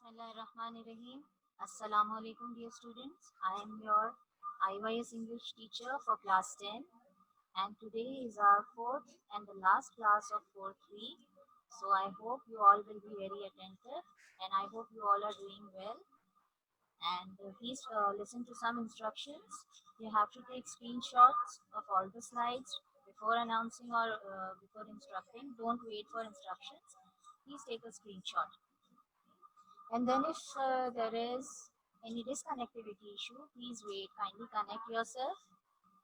Bismillahirrahmanirrahim. Assalamu alaikum, dear students. I am your IYS English teacher for class 10, and today is our fourth and the last class of fourth week. So I hope you all will be very attentive, and I hope you all are doing well. And please listen to some instructions. You have to take screenshots of all the slides before announcing or before instructing. Don't wait for instructions. Please take a screenshot. And then if there is any disconnectivity issue, please wait. Kindly connect yourself.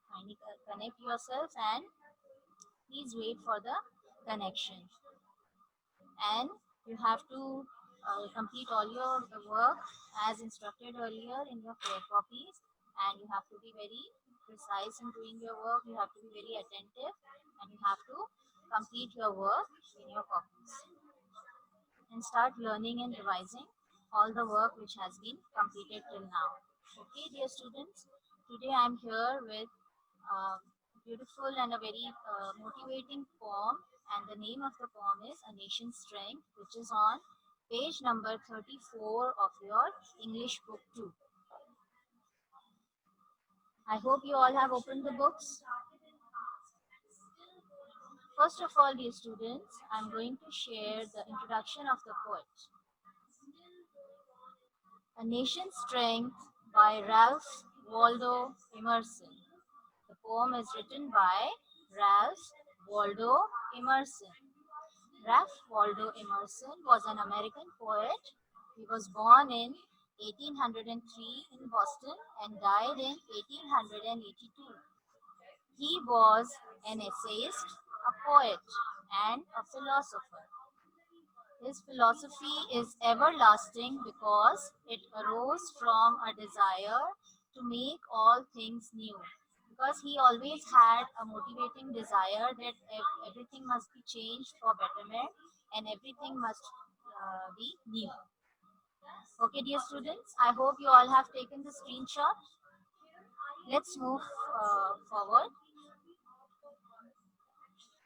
Kindly connect yourself and please wait for the connection. And you have to complete all your work as instructed earlier in your care copies. And you have to be very precise in doing your work. You have to be very attentive and you have to complete your work in your copies. And start learning and revising all the work which has been completed till now. Okay, dear students, today I am here with a beautiful and a very motivating poem, and the name of the poem is A Nation's Strength, which is on page number 34 of your English book 2. I hope you all have opened the books. First of all, dear students, I am going to share the introduction of the poet. A Nation's Strength by Ralph Waldo Emerson. The poem is written by Ralph Waldo Emerson. Ralph Waldo Emerson was an American poet. He was born in 1803 in Boston and died in 1882. He was an essayist, a poet, and a philosopher. His philosophy is everlasting because it arose from a desire to make all things new. Because he always had a motivating desire that everything must be changed for betterment and everything must be new. Okay, dear students, I hope you all have taken the screenshot. Let's move forward.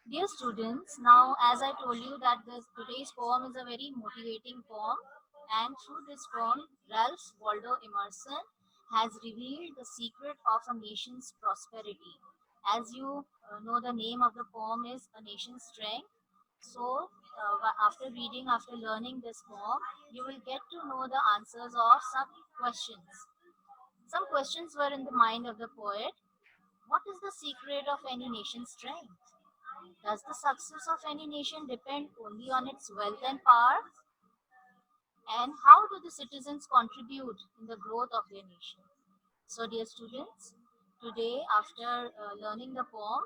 Dear students, now as I told you that today's poem is a very motivating poem, and through this poem, Ralph Waldo Emerson has revealed the secret of a nation's prosperity. As you know, the name of the poem is A Nation's Strength. So, after reading, after learning this poem, you will get to know the answers of some questions. Some questions were in the mind of the poet. What is the secret of any nation's strength? Does the success of any nation depend only on its wealth and power? And how do the citizens contribute in the growth of their nation? So, dear students, today after learning the poem,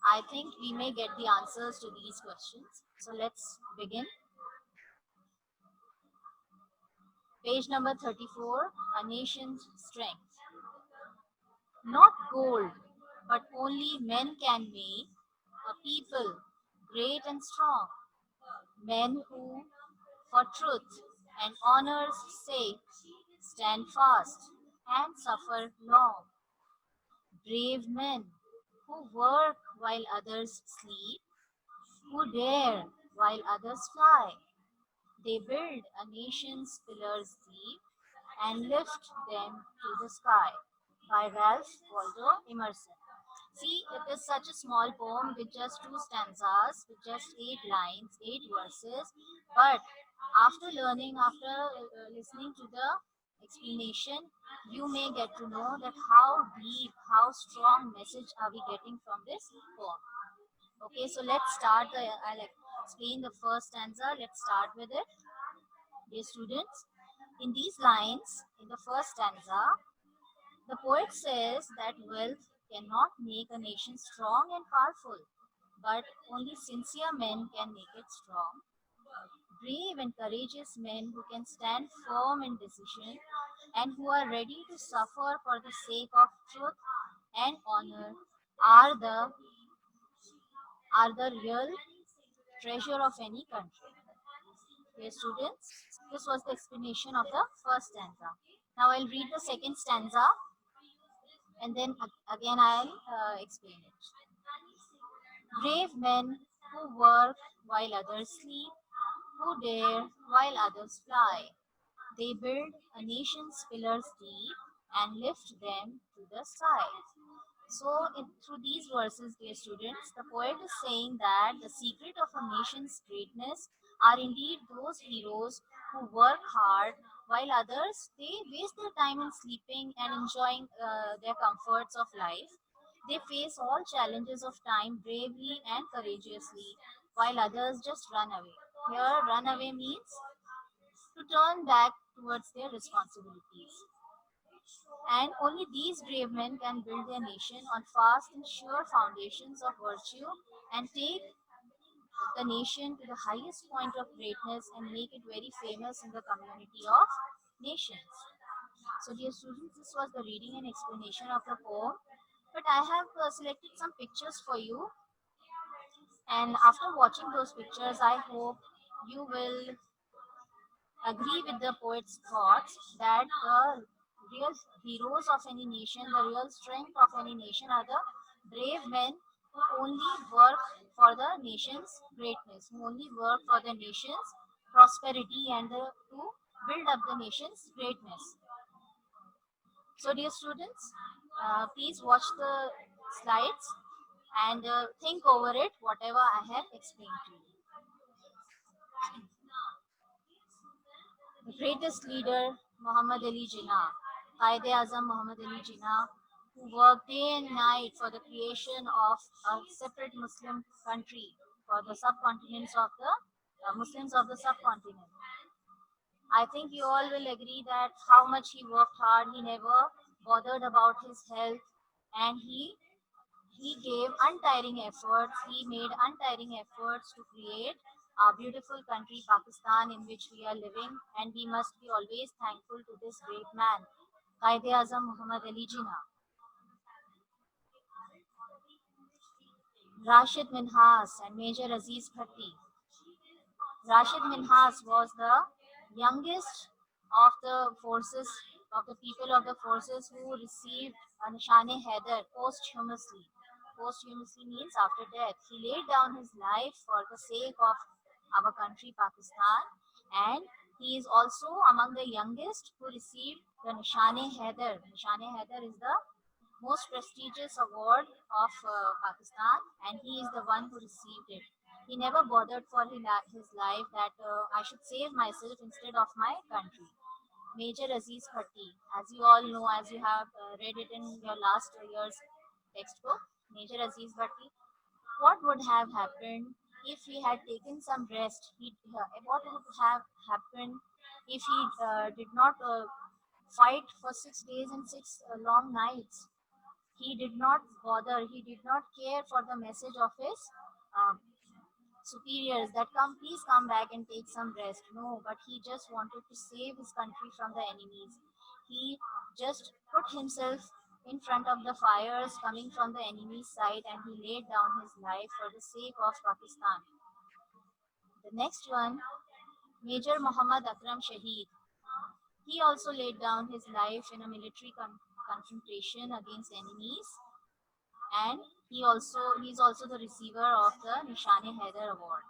I think we may get the answers to these questions. So, let's begin. Page number 34, A Nation's Strength. Not gold, but only men can make a people great and strong. Men who, for truth and honor's sake, stand fast and suffer long. Brave men who work while others sleep, who dare while others fly. They build a nation's pillars deep and lift them to the sky. By Ralph Waldo Emerson. See, it is such a small poem with just two stanzas, with just 8 lines, 8 verses. But after learning, after listening to the explanation, you may get to know that how deep, how strong message are we getting from this poem. Okay, so let's start. I'll explain the first stanza. Let's start with it. Dear students, in these lines, in the first stanza, the poet says that wealth cannot make a nation strong and powerful, but only sincere men can make it strong. Brave and courageous men who can stand firm in decision and who are ready to suffer for the sake of truth and honor are the real treasure of any country. Dear students, this was the explanation of the first stanza. Now I'll read the second stanza and then again I'll explain it. Brave men who work while others sleep, who dare while others fly. They build a nation's pillars deep and lift them to the sky. So, through these verses, dear students, the poet is saying that the secret of a nation's greatness are indeed those heroes who work hard while others they waste their time in sleeping and enjoying their comforts of life. They face all challenges of time bravely and courageously, while others just run away. Here, run away means to turn back towards their responsibilities. And only these brave men can build their nation on fast and sure foundations of virtue and take the nation to the highest point of greatness and make it very famous in the community of nations. So, dear students, this was the reading and explanation of the poem. But I have selected some pictures for you, and after watching those pictures, I hope you will agree with the poet's thoughts that the real heroes of any nation, the real strength of any nation are the brave men who only work for the nation's greatness, who only work for the nation's prosperity and to build up the nation's greatness. So, dear students, please watch the slides and think over it, whatever I have explained to you. The greatest leader, Muhammad Ali Jinnah, Qaid-e-Azam Muhammad Ali Jinnah, who worked day and night for the creation of a separate Muslim country for the subcontinents of the Muslims of the subcontinent. I think you all will agree that how much he worked hard. He never bothered about his health, and he gave untiring efforts. He made untiring efforts to create a beautiful country, Pakistan, in which we are living, and we must be always thankful to this great man, Qaid Azam Muhammad Ali Jinnah. Rashid Minhas and Major Aziz Bhatti. Rashid Minhas was the youngest of the forces, of the people of the forces who received a Nishane Haider posthumously. Posthumously means after death. He laid down his life for the sake of our country, Pakistan, and he is also among the youngest who received the Nishane Haider. Nishane Haider is the most prestigious award of Pakistan, and he is the one who received it. He never bothered for his life that I should save myself instead of my country. Major Aziz Bhatti, as you all know, as you have read it in your last year's textbook, Major Aziz Bhatti, what would have happened if he had taken some rest? What would have happened if he did not fight for 6 days and six long nights? He did not bother, he did not care for the message of his um, superiors that come, please come back and take some rest. No, but he just wanted to save his country from the enemies. He just put himself in front of the fires coming from the enemy's side and he laid down his life for the sake of Pakistan. The next one, Major Muhammad Akram Shaheed. He also laid down his life in a military confrontation against enemies, and he's also the receiver of the Nishane Haider Award.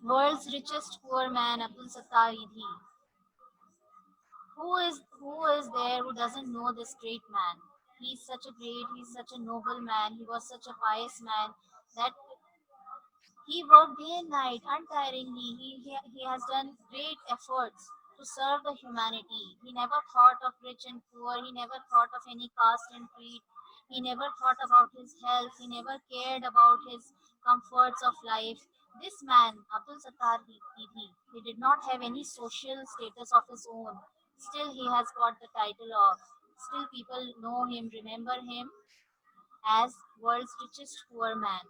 World's richest poor man, Abdul Sattar Idhi. Who is there who doesn't know this great man? He's such a noble man. He was such a pious man that he worked day and night untiringly. He has done great efforts to serve the humanity. He never thought of rich and poor. He never thought of any caste and creed. He never thought about his health. He never cared about his comforts of life. This man, Abdul Sattar Didi, he did not have any social status of his own. Still, he has got the title of, still people know him, remember him as world's richest poor man.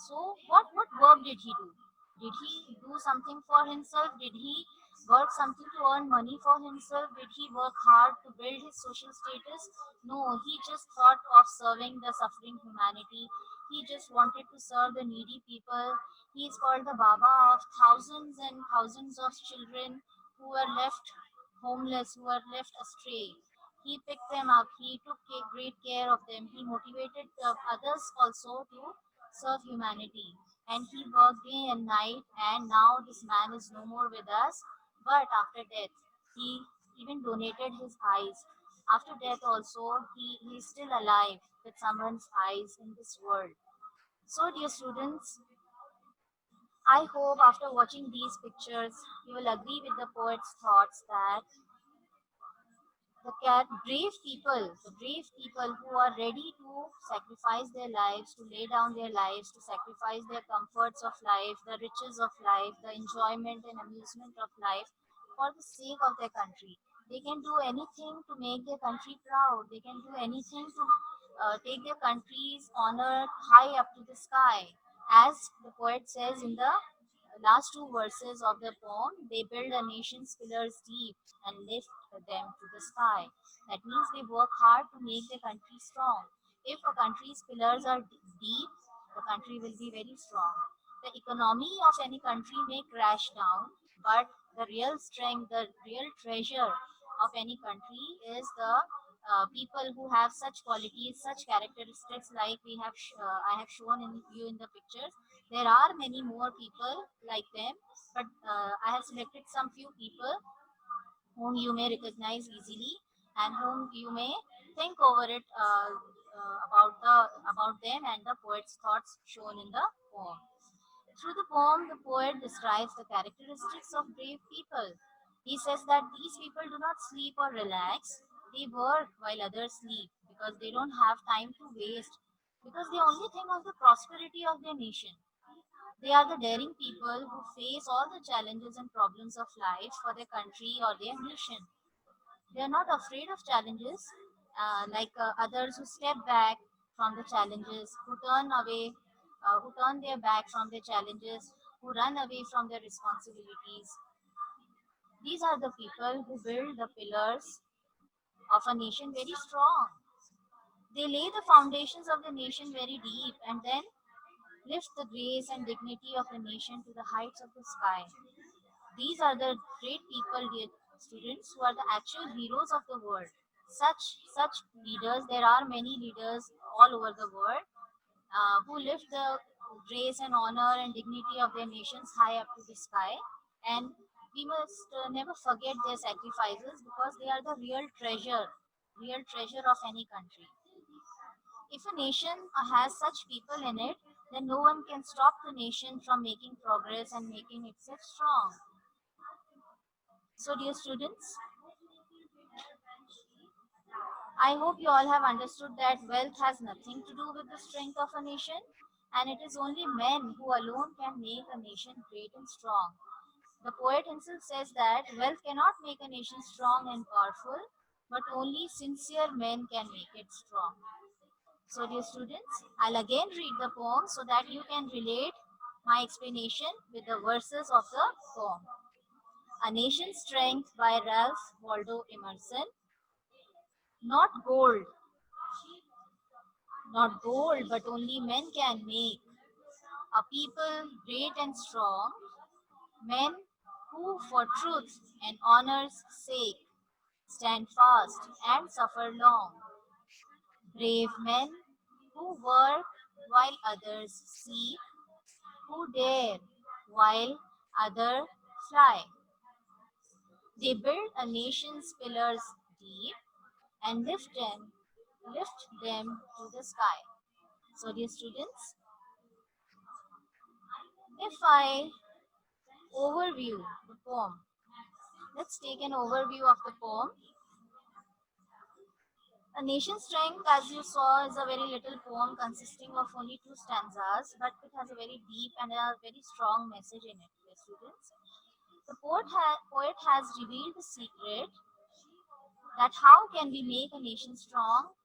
So what work did he do? Did he do something for himself? Did he work something to earn money for himself? Did he work hard to build his social status? No, he just thought of serving the suffering humanity. He just wanted to serve the needy people. He is called the Baba of thousands and thousands of children who were left homeless, who were left astray. He picked them up. He took great care of them. He motivated others also to serve humanity. And he worked day and night, and now this man is no more with us. But after death, he even donated his eyes. After death, also, he is still alive with someone's eyes in this world. So, dear students, I hope after watching these pictures, you will agree with the poet's thoughts that the brave people who are ready to sacrifice their lives, to lay down their lives, to sacrifice their comforts of life, the riches of life, the enjoyment and amusement of life for the sake of their country. They can do anything to make their country proud. They can do anything to take their country's honor high up to the sky. As the poet says in the last two verses of the poem, they build a nation's pillars deep and lift them to the sky. That means they work hard to make the country strong. If a country's pillars are deep, the country will be very strong. The economy of any country may crash down, but the real strength, the real treasure of any country is the people who have such qualities, such characteristics like I have shown in you in the pictures. There are many more people like them, but I have selected some few people whom you may recognize easily and whom you may think over it about them and the poet's thoughts shown in the poem. Through the poem, the poet describes the characteristics of brave people. He says that these people do not sleep or relax, they work while others sleep because they don't have time to waste, because they only think of the prosperity of their nation. They are the daring people who face all the challenges and problems of life for their country or their nation. They are not afraid of challenges like others who step back from the challenges, who turn away, who turn their back from the challenges, who run away from their responsibilities. These are the people who build the pillars of a nation very strong. They lay the foundations of the nation very deep and then lift the grace and dignity of the nation to the heights of the sky. These are the great people, dear students, who are the actual heroes of the world. Such leaders, there are many leaders all over the world who lift the grace and honor and dignity of their nations high up to the sky. And we must never forget their sacrifices because they are the real treasure of any country. If a nation has such people in it, then no one can stop the nation from making progress and making itself strong. So, dear students, I hope you all have understood that wealth has nothing to do with the strength of a nation, and it is only men who alone can make a nation great and strong. The poet himself says that wealth cannot make a nation strong and powerful, but only sincere men can make it strong. So, dear students, I'll again read the poem so that you can relate my explanation with the verses of the poem. A Nation's Strength by Ralph Waldo Emerson. Not gold, not gold, but only men can make a people great and strong, men who for truth and honor's sake stand fast and suffer long, brave men who work while others sleep, who dare while others fly. They build a nation's pillars deep and lift them to the sky. So, dear students, if I overview the poem, let's take an overview of the poem. A Nation's Strength, as you saw, is a very little poem consisting of only two stanzas, but it has a very deep and a very strong message in it, dear students. The poet has revealed the secret that how can we make a nation strong.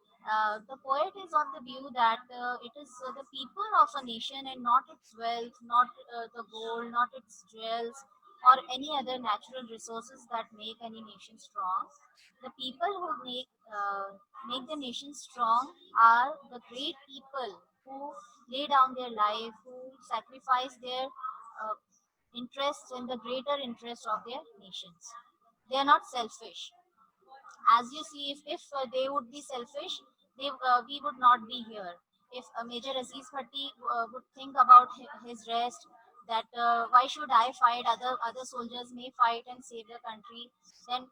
The poet is on the view that it is the people of a nation and not its wealth, not the gold, not its jewels, or any other natural resources that make any nation strong. The people who make the nation strong are the great people who lay down their life, who sacrifice their interests in the greater interest of their nations. They are not selfish. As you see, if they would be selfish, we would not be here. if Major Aziz Bhatti would think about his rest, that why should I fight? Other soldiers may fight and save the country. Then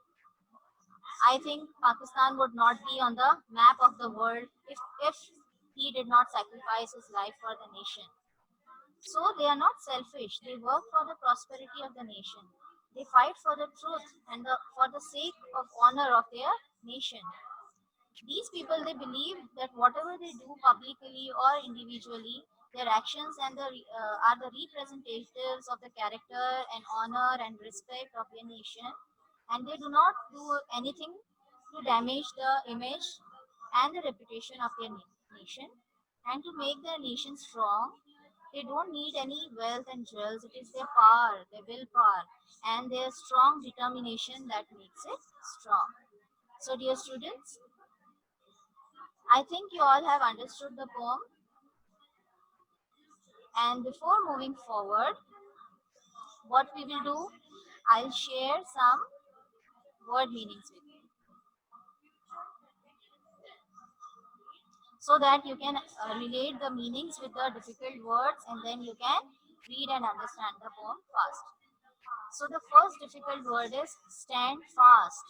I think Pakistan would not be on the map of the world if he did not sacrifice his life for the nation. So they are not selfish. They work for the prosperity of the nation. They fight for the truth and for the sake of honor of their nation. These people, they believe that whatever they do publicly or individually, their actions are the representatives of the character and honor and respect of their nation, and they do not do anything to damage the image and the reputation of their nation. And to make their nation strong, they don't need any wealth and jewels. It is their power, their willpower, and their strong determination that makes it strong. So, dear students, I think you all have understood the poem. And before moving forward, what we will do, I'll share some word meanings with you so that you can relate the meanings with the difficult words, and then you can read and understand the poem fast. So the first difficult word is stand fast.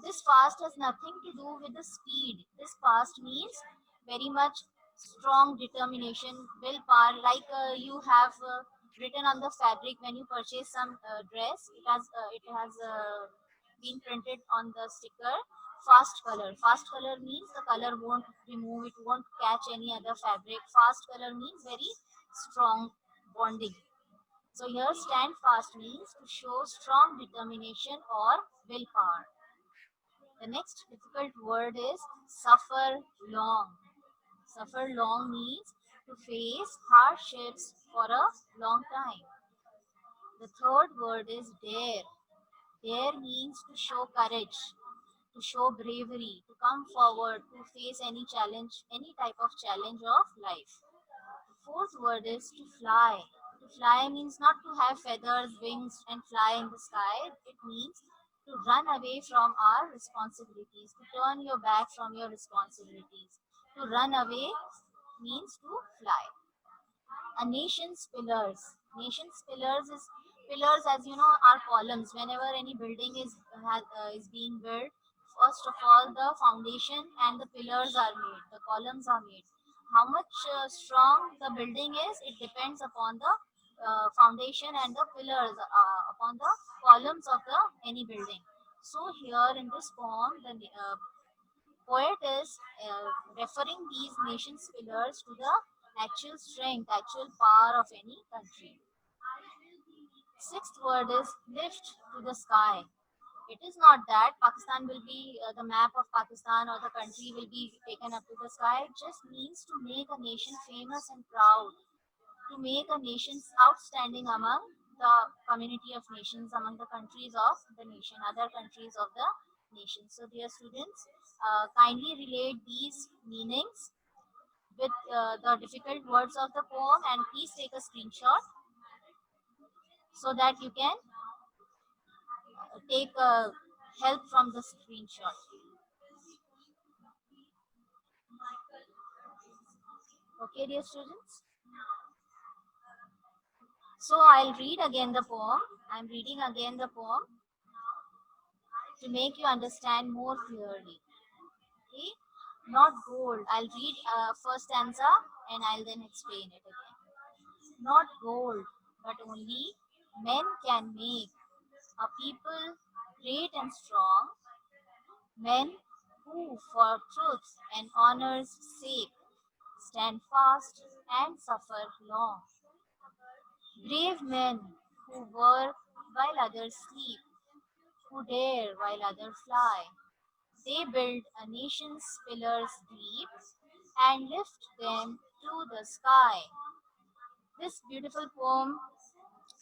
This fast has nothing to do with the speed. This fast means very much strong determination, willpower, like you have written on the fabric when you purchase some dress. It has been printed on the sticker. Fast color. Fast color means the color won't remove, it won't catch any other fabric. Fast color means very strong bonding. So here stand fast means to show strong determination or willpower. The next difficult word is suffer long. Suffer long means to face hardships for a long time. The third word is dare. Dare means to show courage, to show bravery, to come forward, to face any challenge, any type of challenge of life. The fourth word is to fly. To fly means not to have feathers, wings, and fly in the sky. It means to run away from our responsibilities, to turn your back from your responsibilities. To run away means to fly. A nation's pillars. Nation's pillars is pillars, as you know, are columns. Whenever any building is being built, first of all the foundation and the pillars are made. The columns are made. How much strong the building is, it depends upon the foundation and the pillars, upon the columns of the any building. So here in this poem, the poet is referring these nations' pillars to the actual strength, actual power of any country. Sixth word is lift to the sky. It is not that Pakistan will be the map of Pakistan or the country will be taken up to the sky. It just means to make a nation famous and proud, to make a nation outstanding among the community of nations, among the countries of the nation, other countries of the nation. So, dear students, kindly relate these meanings with the difficult words of the poem, and please take a screenshot so that you can take help from the screenshot. Okay, dear students. So I'll read again the poem. I'm reading again the poem to make you understand more clearly. Okay, not gold. I'll read first stanza and I'll then explain it again. Not gold, but only men can make a people great and strong, men who for truth and honor's sake stand fast and suffer long. Brave men who work while others sleep, who dare while others fly. They build a nation's pillars deep and lift them to the sky. This beautiful poem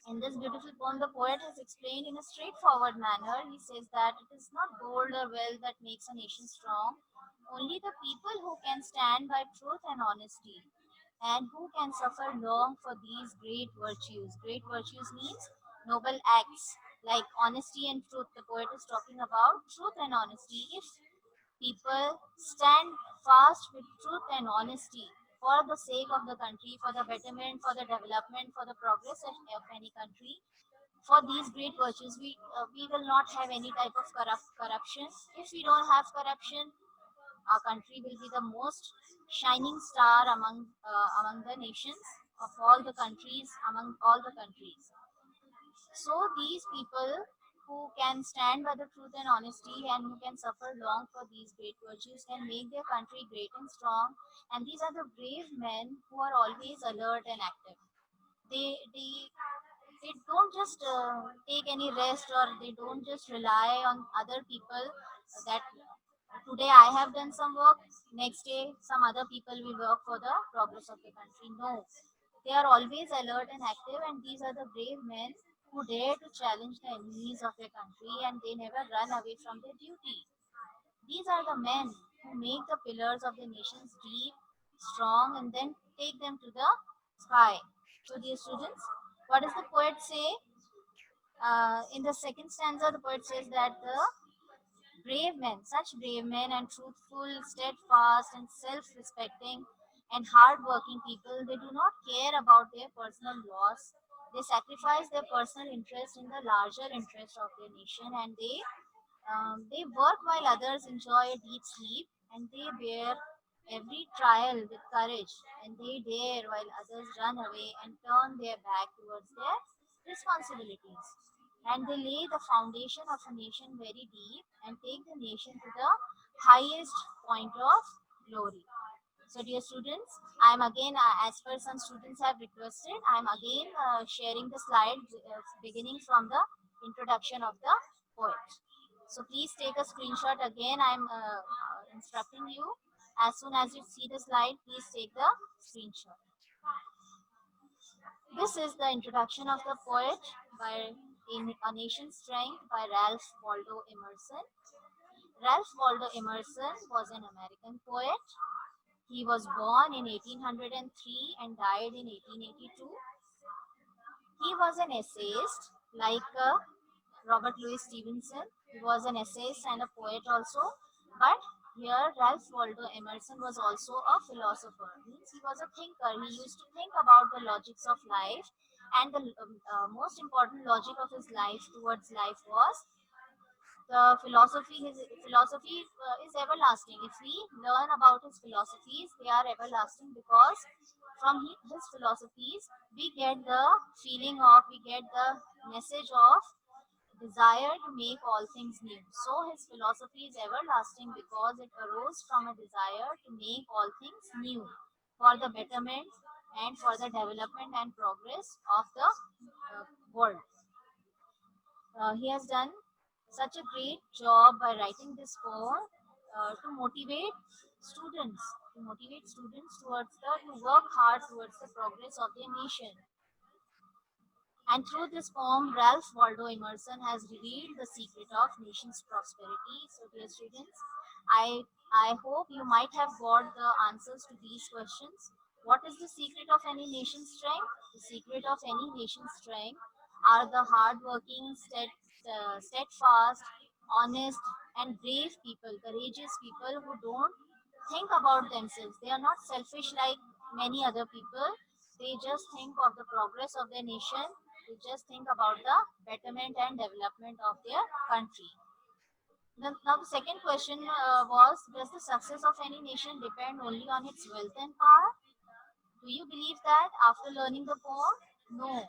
In this beautiful poem, the poet has explained in a straightforward manner. He says that it is not gold or wealth that makes a nation strong, only the people who can stand by truth and honesty, and who can suffer long for these great virtues. Great virtues means noble acts like honesty and truth. The poet is talking about truth and honesty. If people stand fast with truth and honesty, for the sake of the country, for the betterment, for the development, for the progress of any country. For these great virtues, we will not have any type of corruption. If we don't have corruption, our country will be the most shining star among the nations of all the countries, among all the countries. So these people who can stand by the truth and honesty and who can suffer long for these great virtues can make their country great and strong. And these are the brave men who are always alert and active. They don't just take any rest, or they don't just rely on other people, that today I have done some work, next day some other people will work for the progress of the country. No, they are always alert and active, and these are the brave men who dare to challenge the enemies of their country, and they never run away from their duty. These are the men who make the pillars of the nations deep, strong, and then take them to the sky. So, dear students, what does the poet say? In the second stanza, the poet says that the brave men, such brave men and truthful, steadfast, and self respecting and hard working people, they do not care about their personal loss. They sacrifice their personal interest in the larger interest of their nation, and they work while others enjoy a deep sleep, and they bear every trial with courage, and they dare while others run away and turn their back towards their responsibilities. And they lay the foundation of a nation very deep and take the nation to the highest point of glory. So, dear students, I am again, as per some students have requested, I am again sharing the slide beginning from the introduction of the poet. So, please take a screenshot again. I am instructing you. As soon as you see the slide, please take the screenshot. This is the introduction of the poet by In A Nation's Strength by Ralph Waldo Emerson. Ralph Waldo Emerson was an American poet. He was born in 1803 and died in 1882. He was an essayist like Robert Louis Stevenson. He was an essayist and a poet also. But here, Ralph Waldo Emerson was also a philosopher. Means he was a thinker. He used to think about the logics of life, and the most important logic of his life towards life was the philosophy. His philosophy is everlasting. If we learn about his philosophies, they are everlasting, because from his philosophies we get the feeling of, we get the message of desire to make all things new. So his philosophy is everlasting because it arose from a desire to make all things new for the betterment and for the development and progress of the world. He has done such a great job by writing this poem to motivate students, towards to work hard towards the progress of their nation. And through this poem, Ralph Waldo Emerson has revealed the secret of nation's prosperity. So, dear students, I hope you might have got the answers to these questions. What is the secret of any nation's strength? The secret of any nation's strength are the hardworking, steadfast, honest, and brave people, courageous people who don't think about themselves. They are not selfish like many other people. They just think of the progress of their nation. They just think about the betterment and development of their country. Now, the second question was, does the success of any nation depend only on its wealth and power? Do you believe that after learning the poem? No.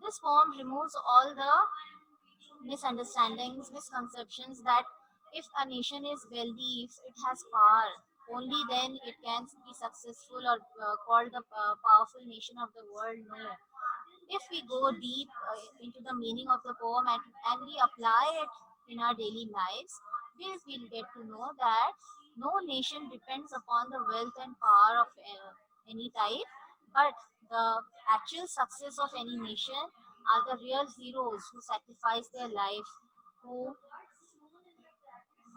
This poem removes all the misunderstandings, misconceptions that if a nation is wealthy, if it has power, only then it can be successful or called the powerful nation of the world. No. If we go deep into the meaning of the poem, and we apply it in our daily lives, we'll get to know that no nation depends upon the wealth and power of any type, but the actual success of any nation are the real heroes who sacrifice their life, who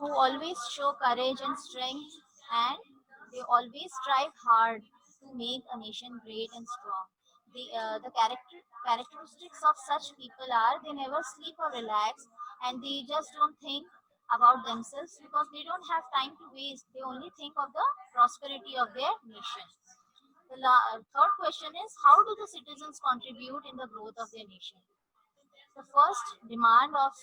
always show courage and strength, and they always strive hard to make a nation great and strong. The characteristics of such people are, they never sleep or relax, and they just don't think about themselves because they don't have time to waste. They only think of the prosperity of their nation. The third question is, how do the citizens contribute in the growth of their nation? The first demand of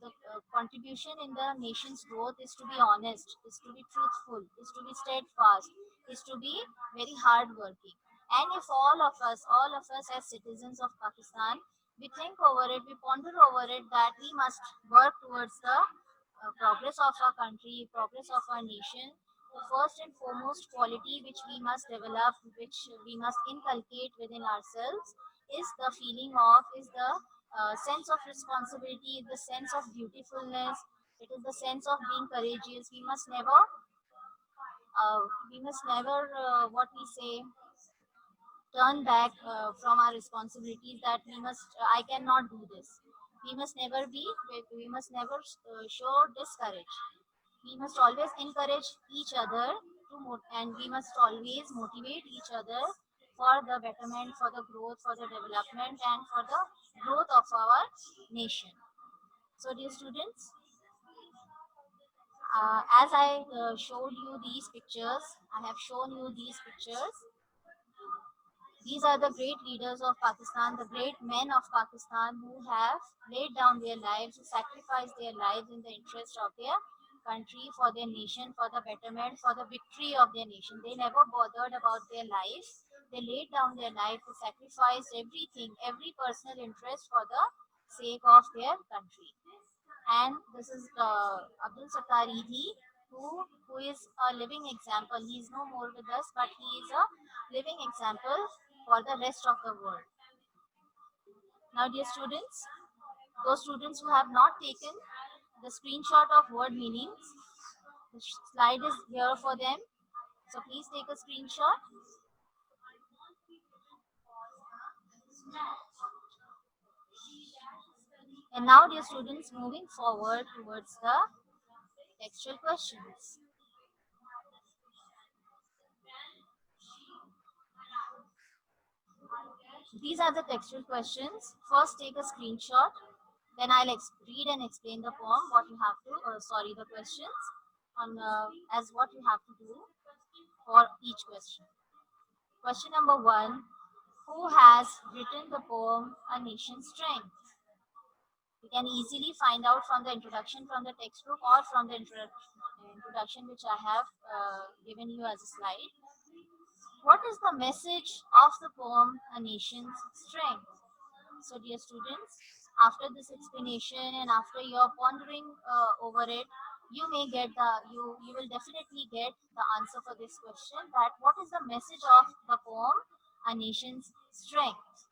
the contribution in the nation's growth is to be honest, is to be truthful, is to be steadfast, is to be very hardworking. And if all of us as citizens of Pakistan, we think over it, we ponder over it that we must work towards the progress of our country, progress of our nation, the first and foremost quality which we must develop, which we must inculcate within ourselves, is the feeling of, is the sense of responsibility, the sense of dutifulness. It is the sense of being courageous. We must never, what we say, turn back from our responsibilities. That we must, I cannot do this. We must never show discourage. We must always encourage each other and we must always motivate each other for the betterment, for the growth, for the development, and for the growth of our nation. So, dear students, as I showed you these pictures, I have shown you these pictures. These are the great leaders of Pakistan, the great men of Pakistan who have laid down their lives, who sacrificed their lives in the interest of their country, for their nation, for the betterment, for the victory of their nation. They never bothered about their lives. They laid down their life, they sacrificed everything, every personal interest for the sake of their country. And this is Abdul Sattar Idhi, who is a living example. He is no more with us, but he is a living example for the rest of the world. Now, dear students, those students who have not taken the screenshot of word meanings, the slide is here for them. So please take a screenshot. And now, dear students, moving forward towards the textual questions. These are the textual questions. First, take a screenshot. Then I'll read and explain the poem, what you have to, the questions on as what you have to do for each question. Question number 1. Who has written the poem A Nation's Strength? You can easily find out from the introduction from the textbook or from the introduction which I have given you as a slide. What is the message of the poem A Nation's Strength? So, dear students, after this explanation and after your pondering over it, you may get you will definitely get the answer for this question, that what is the message of the poem A Nation's Strength?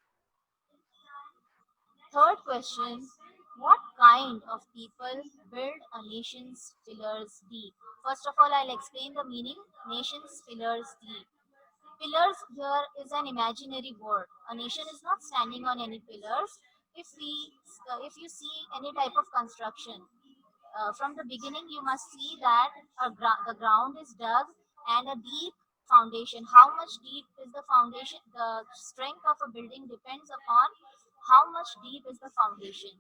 Third question, what kind of people build a nation's pillars deep? First of all, I'll explain the meaning. Nation's pillars deep. Pillars here is an imaginary word. A nation is not standing on any pillars. If you see any type of construction, from the beginning you must see that the ground is dug and a deep foundation. How much deep is the foundation? The strength of a building depends upon how much deep is the foundation.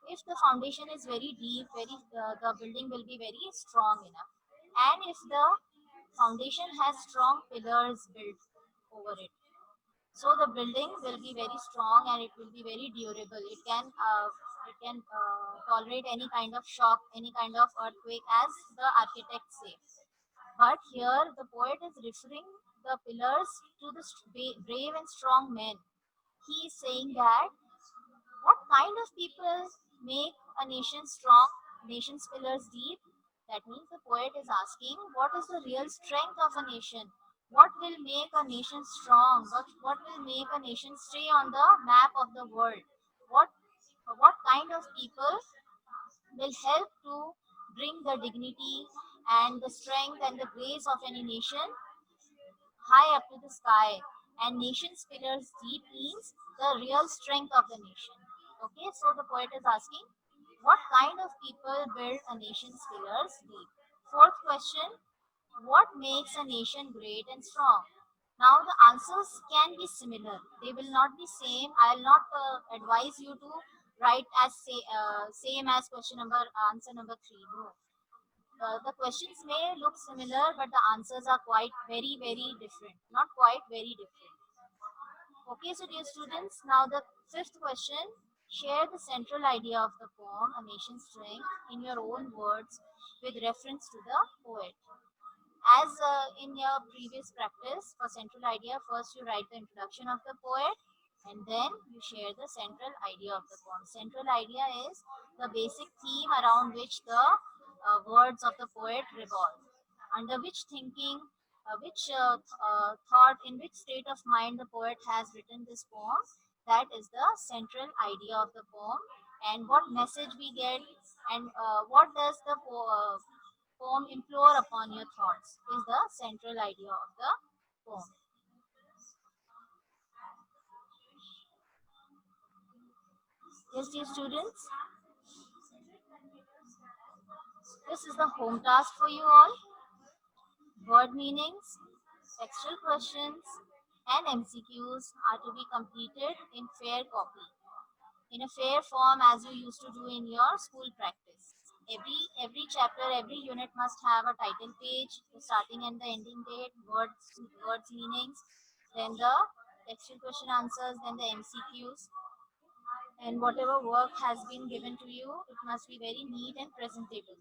If the foundation is very deep, the building will be very strong enough. And if the foundation has strong pillars built over it, so the building will be very strong and it will be very durable. It can tolerate any kind of shock, any kind of earthquake, as the architects say. But here the poet is referring the pillars to the brave and strong men. He is saying that what kind of people make a nation strong, nation's pillars deep? That means the poet is asking, what is the real strength of a nation? What will make a nation strong? What will make a nation stay on the map of the world? What, what kind of people will help to bring the dignity and the strength and the grace of any nation high up to the sky? And nation's pillars deep means the real strength of the nation. Okay, so the poet is asking, what kind of people build a nation's pillars deep? Fourth question, what makes a nation great and strong? Now the answers can be similar. They will not be same. I will not advise you to write as same as answer number 3. No. The questions may look similar, but the answers are quite very different. Not quite very different. Okay, so dear students, now the fifth question. Share the central idea of the poem, A Nation's Strength, in your own words with reference to the poet. As in your previous practice for central idea, first you write the introduction of the poet and then you share the central idea of the poem. Central idea is the basic theme around which the words of the poet revolve, under which thinking, thought, in which state of mind the poet has written this poem. That is the central idea of the poem, and what message we get, and what does the poem implore upon your thoughts is the central idea of the poem. Yes, dear students, this is the home task for you all. Word meanings, textual questions, and MCQs are to be completed in fair copy, in a fair form as you used to do in your school practice. Every chapter, every unit must have a title page, the starting and the ending date, words meanings, then the textual question answers, then the MCQs, and whatever work has been given to you, it must be very neat and presentable.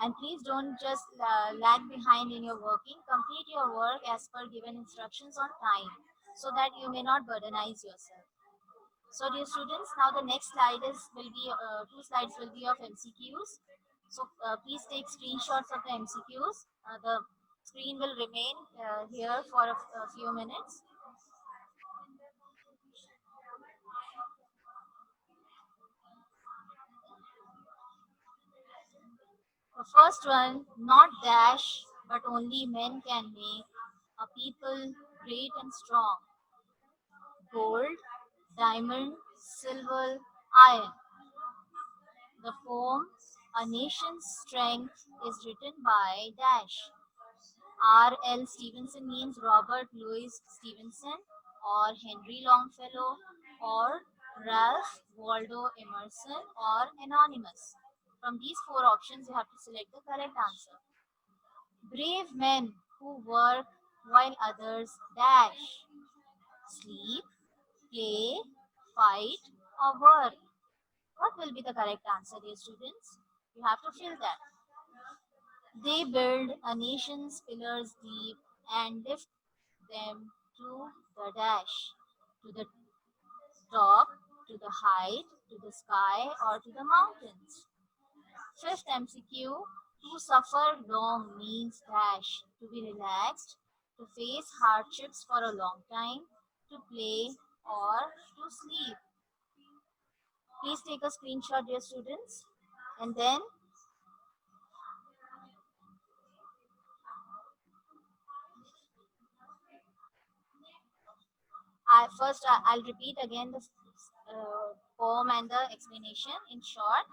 And please don't just lag behind in your working. Complete your work as per given instructions on time so that you may not burdenize yourself. So dear students, now the next slide will be two slides will be of MCQs. So please take screenshots of the MCQs. The screen will remain here for a few minutes. The first one, not dash, but only men can make a people great and strong. Gold, diamond, silver, iron. The poem, A Nation's Strength, is written by dash. R. L. Stevenson means Robert Louis Stevenson, or Henry Longfellow, or Ralph Waldo Emerson, or Anonymous. From these four options, you have to select the correct answer. Brave men who work while others dash, sleep, play, fight, or work. What will be the correct answer, dear students? You have to fill that. They build a nation's pillars deep and lift them to the dash, to the top, to the height, to the sky, or to the mountains. Fifth MCQ, to suffer long means dash, to be relaxed, to face hardships for a long time, to play, or to sleep. Please take a screenshot, dear students, and then I'll repeat again the poem and the explanation in short.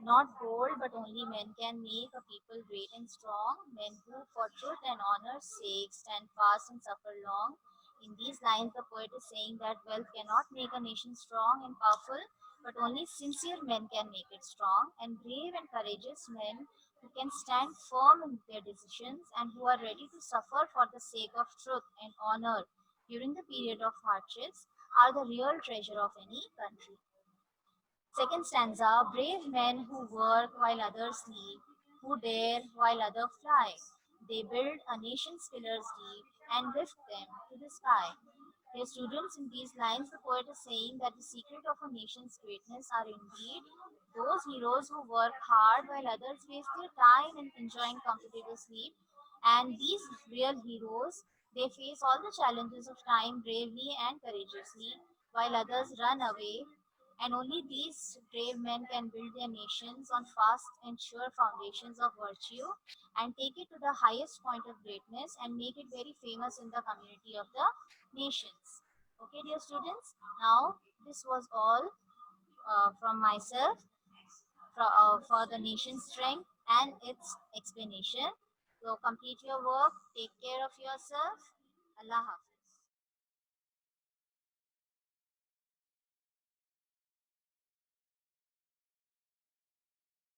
Not gold, but only men can make a people great and strong. Men who, for truth and honor's sake, stand fast and suffer long. In these lines, the poet is saying that wealth cannot make a nation strong and powerful, but only sincere men can make it strong, and brave and courageous men who can stand firm in their decisions and who are ready to suffer for the sake of truth and honor during the period of hardships are the real treasure of any country. Second stanza, brave men who work while others sleep, who dare while others fly. They build a nation's pillars deep and lift them to the sky. Dear students, in these lines, the poet is saying that the secret of a nation's greatness are indeed those heroes who work hard while others waste their time in enjoying comfortable sleep. And these real heroes, they face all the challenges of time bravely and courageously, while others run away, and only these brave men can build their nations on fast and sure foundations of virtue and take it to the highest point of greatness and make it very famous in the community of the nations. Okay, dear students, now this was all from myself for the nation's strength and its explanation. So complete your work, take care of yourself. Allah Hafiz.